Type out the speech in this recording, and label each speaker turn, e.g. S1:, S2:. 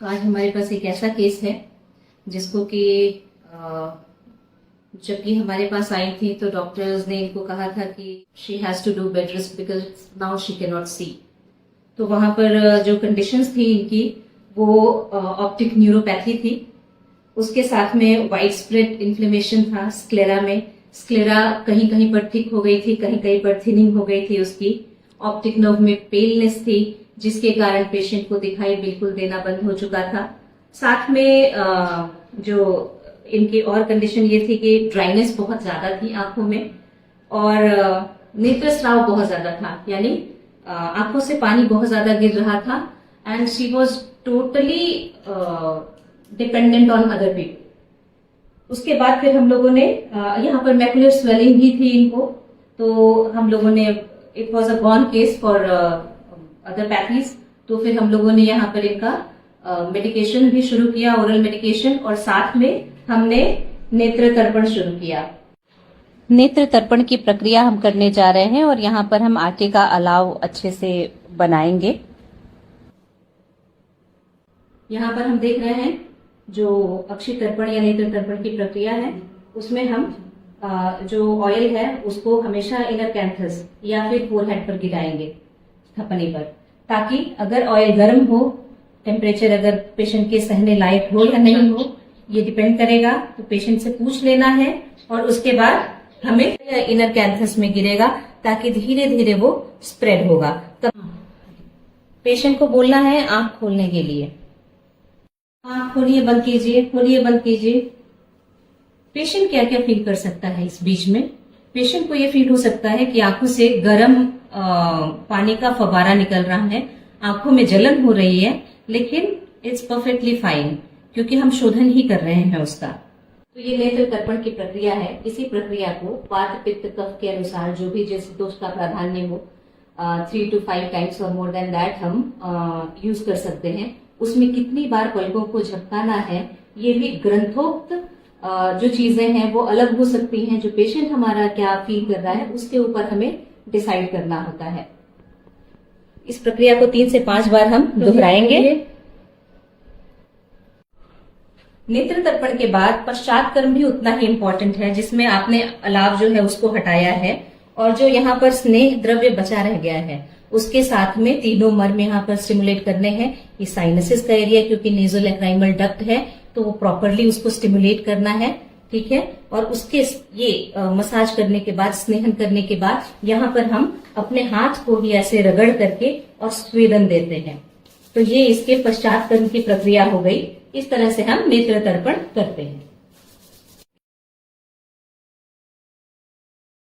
S1: तो आज हमारे पास एक ऐसा केस है जिसको कि जबकि हमारे पास आई थी तो डॉक्टर्स ने इनको कहा था कि she has to do bed rest because now she can not see. तो वहां पर जो कंडीशंस थी इनकी वो ऑप्टिक न्यूरोपैथी थी, उसके साथ में वाइड स्प्रेड इन्फ्लेमेशन था स्क्लेरा में। स्क्लेरा कहीं कहीं पर थिक हो गई थी, कहीं कहीं पर थिनिंग हो गई थी उसकी। ऑप्टिक नर्व में पेलनेस थी जिसके कारण पेशेंट को दिखाई बिल्कुल देना बंद हो चुका था। साथ में जो इनकी और कंडीशन ये थी कि ड्राइनेस बहुत ज्यादा थी आंखों में और नेत्रस्राव बहुत ज्यादा था, यानी आंखों से पानी बहुत ज्यादा गिर रहा था and she was totally dependent on other people. उसके बाद फिर हम लोगों ने यहाँ पर मैकुलर स्वेलिंग भी थी इनको, तो हम लोगों ने it was a gone case for other pathies. तो फिर हम लोगों ने यहाँ पर इनका मेडिकेशन भी शुरू किया, ओरल मेडिकेशन, और साथ में हमने नेत्र तर्पण शुरू किया।
S2: नेत्र तर्पण की प्रक्रिया हम करने जा रहे हैं और यहाँ पर हम आटे का अलाव अच्छे से बनाएंगे।
S1: यहाँ पर हम देख रहे हैं जो अक्षि तर्पण या नेत्र तर्पण की प्रक्रिया है, उसमें हम जो ऑयल है उसको हमेशा इनर कैंथस या फिर फोरहेड पर गिराएंगे थपनी पर, ताकि अगर ऑयल गर्म हो, टेम्परेचर अगर पेशेंट के सहने लायक हो या नहीं हो ये डिपेंड करेगा। तो पेशेंट से पूछ लेना है और उसके बाद हमें इनर कैंथस में गिरेगा ताकि धीरे धीरे वो स्प्रेड होगा। तब पेशेंट को बोलना है आंख खोलने के लिए, आंख खोलिए बंद कीजिए, खोलिए बंद कीजिए। पेशेंट क्या क्या फील कर सकता है इस बीच में? पेशेंट को ये फील हो सकता है कि आंखों से गर्म पानी का फवारा निकल रहा है, आंखों में जलन हो रही है, लेकिन इट्स परफेक्टली फाइन क्योंकि हम शोधन ही कर रहे हैं उसका। तो ये नेत्र तर्पण की प्रक्रिया है। इसी प्रक्रिया को वात पित्त कफ के अनुसार जो भी जिस दोष का प्राधान्य हो 3 to 5 टाइम्स और मोर देन दैट हम यूज कर सकते हैं। उसमें कितनी बार पलकों को झपकाना है ये भी ग्रंथोक्त जो चीजें हैं वो अलग हो सकती हैं। जो पेशेंट हमारा क्या फील कर रहा है उसके ऊपर हमें डिसाइड करना होता है। इस प्रक्रिया को 3 से 5 बार हम दोहराएंगे। नेत्र तर्पण के बाद पश्चात कर्म भी उतना ही इम्पोर्टेंट है, जिसमें आपने अलाव जो है उसको हटाया है और जो यहाँ पर स्नेह द्रव्य बचा रह गया है उसके साथ में तीनों मर्म यहाँ पर स्टिमुलेट करने हैं। ये साइनसिस का एरिया क्योंकि नेजोलैक्राइमल डक्ट है तो वो प्रॉपरली उसको स्टिमुलेट करना है, ठीक है। और उसके ये मसाज करने के बाद, स्नेहन करने के बाद यहाँ पर हम अपने हाथ को ही ऐसे रगड़ करके और स्वेदन देते हैं। तो ये इसके पश्चात कर्म की प्रक्रिया हो गई। इस तरह से हम नेत्र तर्पण करते हैं।